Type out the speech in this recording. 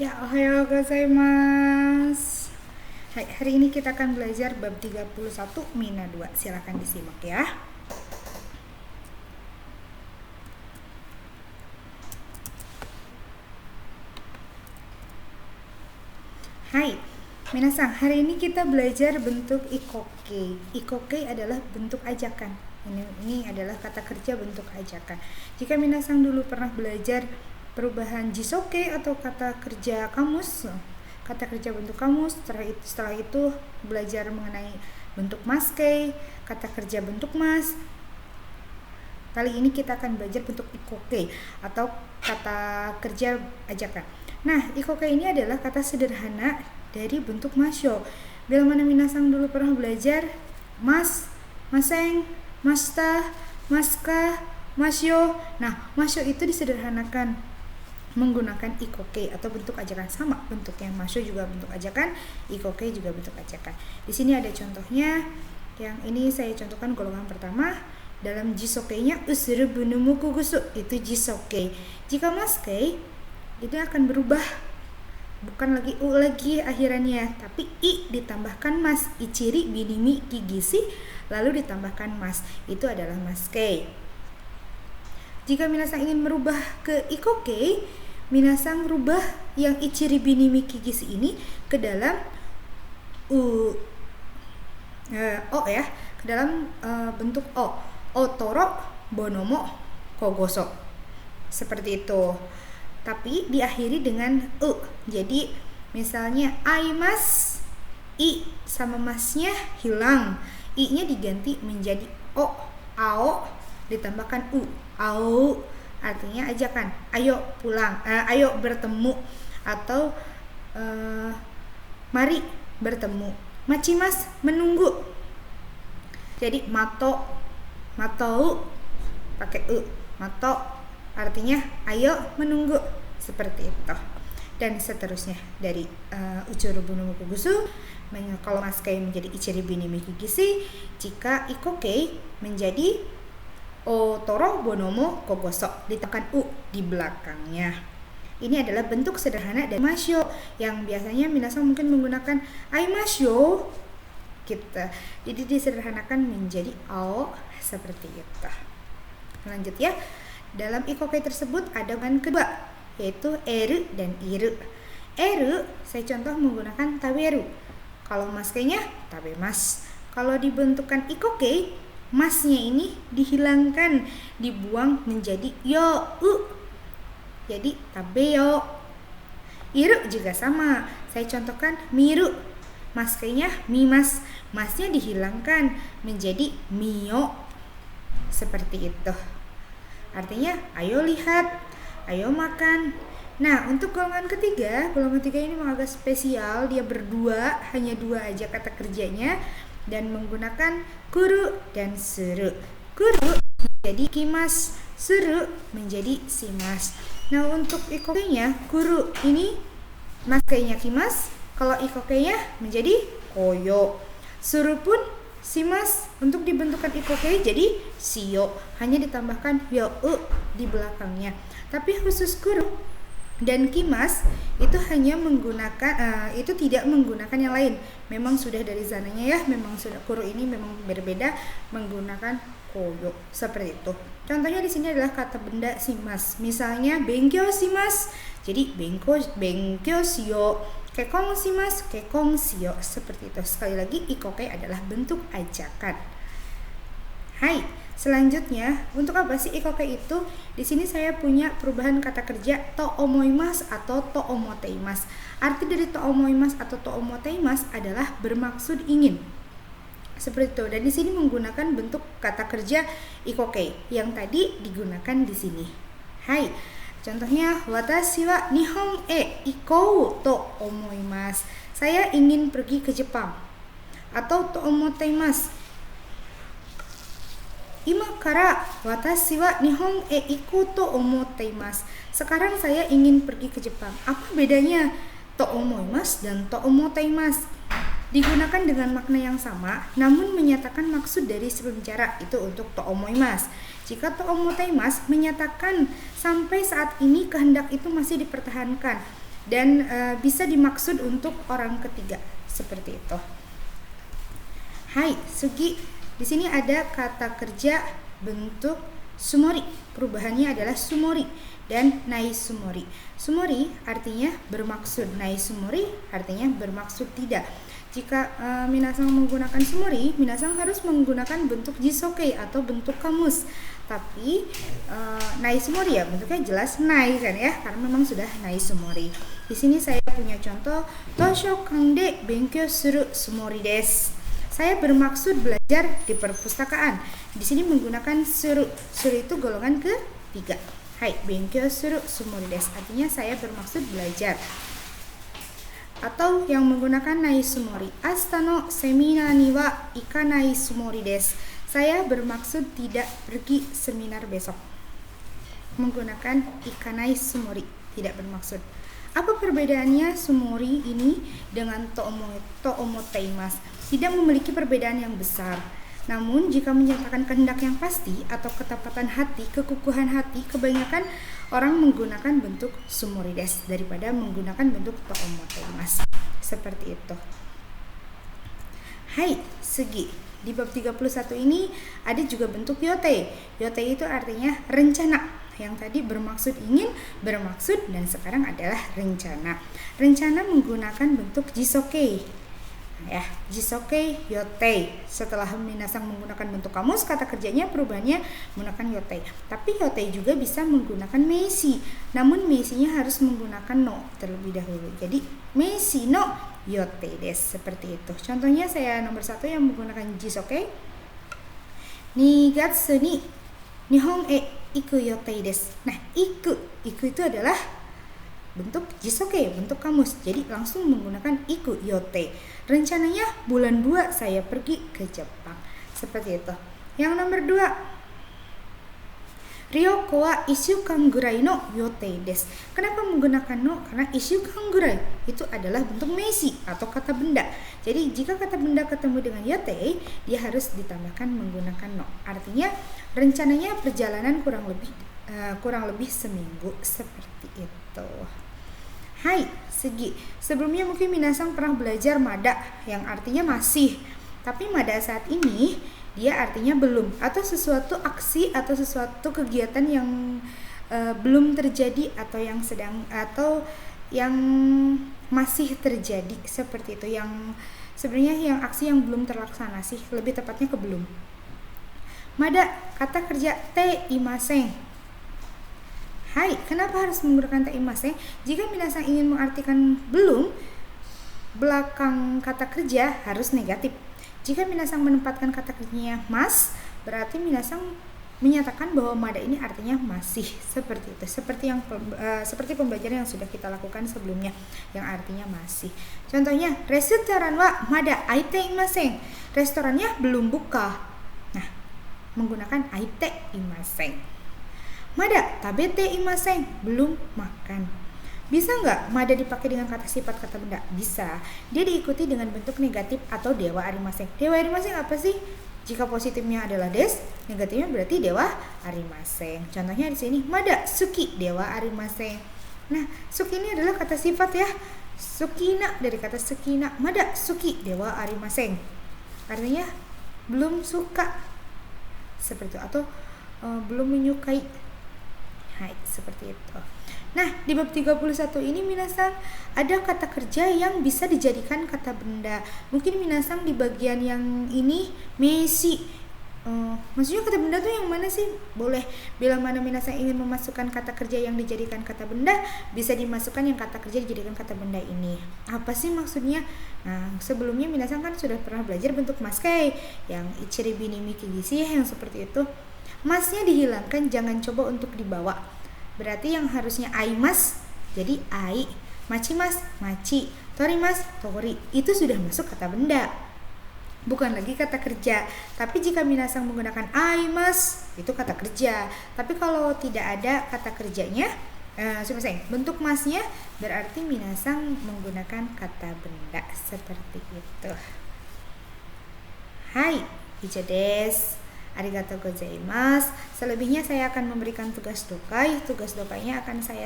Ya, ohayo gozaimasu. Hai, hari ini kita akan belajar bab 31 Mina 2. Silakan disimak ya. Hai, minasan, hari ini kita belajar bentuk ikoke. Ikoke adalah bentuk ajakan. Ini adalah kata kerja bentuk ajakan. Jika minasan dulu pernah belajar perubahan jisoke atau kata kerja kamus, kata kerja bentuk kamus, setelah itu belajar mengenai bentuk maske, kata kerja bentuk mas. Kali ini kita akan belajar bentuk ikoke atau kata kerja ajakan. Nah, ikoke ini adalah kata sederhana dari bentuk masyo. Bila mana minasang dulu pernah belajar mas, maseng, masta, maska, masyo. Nah, masyo itu disederhanakan menggunakan ikoke atau bentuk ajakan, sama bentuknya. Masyo juga bentuk ajakan, ikoke juga bentuk ajakan. Di sini ada contohnya. Yang ini saya contohkan golongan pertama. Dalam jisoke-nya usuru bunumu kugusu, itu jisoke. Jika maske itu akan berubah, bukan lagi u lagi akhirannya, tapi i ditambahkan mas, ichiri binimi kigisi, lalu ditambahkan mas, itu adalah maske. Jika minasang ingin merubah ke ikoke, minasang rubah yang ichiri binimi kigisi ini ke dalam o ya, ke dalam bentuk o. Otoro bonomo kogoso, seperti itu, tapi diakhiri dengan u. Jadi misalnya aimas, i sama masnya hilang, i nya diganti menjadi o, ao ditambahkan u, ao artinya ajakan, ayo pulang, ayo bertemu, atau mari bertemu. Machimas, menunggu. Jadi mato pakai u, mato artinya ayo menunggu, seperti itu, dan seterusnya dari uchuru bunumu kugusu. Kalau maske menjadi ichiri binimi kigisi, jika ikoke menjadi otoro bonomo kogoso, ditambahkan u di belakangnya. Ini adalah bentuk sederhana dari masyo yang biasanya minasang mungkin menggunakan aimasyo gitu. Jadi disederhanakan menjadi ao, seperti itu. Lanjut ya. Dalam ikoke tersebut ada bahan kedua, yaitu eru dan iru. Eru saya contoh menggunakan taberu. Kalau maskenya tabemas. Kalau dibentukkan ikoke, masnya ini dihilangkan, dibuang menjadi yo u. Jadi tabeyo. Iru juga sama. Saya contohkan miru. Maskenya mimas, masnya dihilangkan menjadi mio, seperti itu. Artinya ayo lihat, ayo makan. Nah, untuk golongan ketiga ini memang agak spesial. Dia berdua, hanya dua aja kata kerjanya, dan menggunakan kuru dan suru. Kuru menjadi kimas, suru menjadi simas. Nah, untuk ikoke-nya kuru ini maskenya kimas, kalau ikoke-nya menjadi koyo. Suru pun simas, untuk dibentukkan ikoke jadi shio, hanya ditambahkan yo u di belakangnya. Tapi khusus kuru dan kimas itu hanya menggunakan itu tidak menggunakan yang lain. Memang sudah dari zananya ya, memang sudah kuru ini memang berbeda menggunakan koyo, seperti itu. Contohnya di sini adalah kata benda simas. Misalnya benkyo simas, jadi benkyo shio. Kekong simas, kekong shio, seperti itu. Sekali lagi, ikoke adalah bentuk ajakan. Hai, selanjutnya untuk apa sih ikoke itu? Di sini saya punya perubahan kata kerja to omoimas atau to omoteimas. Arti dari to omoimas atau to omoteimas adalah bermaksud ingin. Seperti itu. Dan di sini menggunakan bentuk kata kerja ikoke yang tadi digunakan di sini. Hai. Contohnya, watashi wa nihon e ikou to omoimasu. Saya ingin pergi ke Jepang. Atau to omoteimasu. Ima kara watashi wa nihon e ikou to omoteimasu. Sekarang saya ingin pergi ke Jepang. Apa bedanya to omoimasu dan to omoteimasu? Digunakan dengan makna yang sama, namun menyatakan maksud dari si pembicara, itu untuk to omoimasu. Jika to omoteimasu menyatakan sampai saat ini kehendak itu masih dipertahankan. dan bisa dimaksud untuk orang ketiga seperti itu. Hai, Sugi. Di sini ada kata kerja bentuk sumori. Perubahannya adalah sumori dan nai sumori. Sumori artinya bermaksud, nai sumori artinya bermaksud tidak. Jika minasang menggunakan sumori, minasang harus menggunakan bentuk jisoke atau bentuk kamus. Tapi nai sumori ya bentuknya jelas nai kan ya, karena memang sudah nai sumori. Di sini saya punya contoh toshokan de benkyou suru sumori desu. Saya bermaksud belajar di perpustakaan. Di sini menggunakan suru. Suru itu golongan ketiga. Hai, benkyou suru sumori desu. Artinya saya bermaksud belajar. Atau yang menggunakan nai sumori. Asta no seminar ni wa ikanai sumori desu. Saya bermaksud tidak pergi seminar besok. Menggunakan ikanai sumori, tidak bermaksud. Apa perbedaannya sumori ini dengan toomoteimasu? Tidak memiliki perbedaan yang besar. Namun jika menyatakan kehendak yang pasti atau ketepatan hati, kekukuhan hati, kebanyakan orang menggunakan bentuk sumori desu daripada menggunakan bentuk toomoteimasu. Seperti itu. Hai, Sugi. Di bab 31 ini ada juga bentuk yote. Yote itu artinya rencana. Yang tadi bermaksud ingin, bermaksud, dan sekarang adalah rencana. Rencana menggunakan bentuk jisoke. Ya, jisoke yote. Setelah minasang menggunakan bentuk kamus, kata kerjanya perubahannya menggunakan yote. Tapi yote juga bisa menggunakan meisi. Namun meisinya harus menggunakan no terlebih dahulu. Jadi meisi no yote desu, seperti itu. Contohnya saya nomor 1 yang menggunakan jisoke. Nigatsu ni Nihon e iku yote desu. Nah, iku itu adalah bentuk jisoke, bentuk kamus. Jadi langsung menggunakan iku yote. Rencananya bulan 2 saya pergi ke Jepang. Seperti itu. Yang nomor 2, Ryoko wa ishukan gurai no yote desu. Kenapa menggunakan no? Karena ishukan gurai itu adalah bentuk meisi atau kata benda. Jadi jika kata benda ketemu dengan yote, dia harus ditambahkan menggunakan no. Artinya rencananya perjalanan kurang lebih seminggu, seperti itu. Hai, Sugi. Sebelumnya mungkin minasang pernah belajar mada yang artinya masih. Tapi mada saat ini dia artinya belum, atau sesuatu aksi atau sesuatu kegiatan yang belum terjadi atau yang sedang atau yang masih terjadi, seperti itu. Yang sebenarnya yang aksi yang belum terlaksana sih, lebih tepatnya ke belum. Mada, kata kerja te imasen. Hai, kenapa harus menggunakan te imasen? Jika minasang ingin mengartikan belum, belakang kata kerja harus negatif. Jika minasang menempatkan kata kerjanya mas, berarti minasang menyatakan bahwa mada ini artinya masih, seperti itu. Seperti pembelajaran yang sudah kita lakukan sebelumnya yang artinya masih. Contohnya, restoran wa mada aite imasen. Restorannya belum buka. Nah, menggunakan aite imasen. Mada tabete imasen, belum makan. Bisa nggak mada dipakai dengan kata sifat kata benda? Bisa. Dia diikuti dengan bentuk negatif atau dewa arimasen. Dewa arimasen apa sih? Jika positifnya adalah des, negatifnya berarti dewa arimasen. Contohnya di sini mada suki dewa arimasen. Nah, suki ini adalah kata sifat ya. Sukina dari kata sukina. Mada suki dewa arimasen. Artinya belum suka. Seperti itu, atau belum menyukai. Hai, seperti itu. Nah, di bab 31 ini minasang ada kata kerja yang bisa dijadikan kata benda. Mungkin minasang di bagian yang ini meisi. Maksudnya kata benda tuh yang mana sih? Boleh bila mana minasang ingin memasukkan kata kerja yang dijadikan kata benda, bisa dimasukkan yang kata kerja dijadikan kata benda ini. Apa sih maksudnya? Nah, sebelumnya minasang kan sudah pernah belajar bentuk maske yang ichiri bini miki gisi yang seperti itu. Masnya dihilangkan, jangan coba untuk dibawa. Berarti yang harusnya aimas jadi ai, machimas machi, torimas tori. Itu sudah masuk kata benda, bukan lagi kata kerja. Tapi jika minasang menggunakan aimas, itu kata kerja. Tapi kalau tidak ada kata kerjanya, bentuk masnya, berarti minasang menggunakan kata benda, seperti itu. Hai, ijo desu. Arigatou gozaimasu. Selebihnya saya akan memberikan tugas dokai. Tugas dokainya akan saya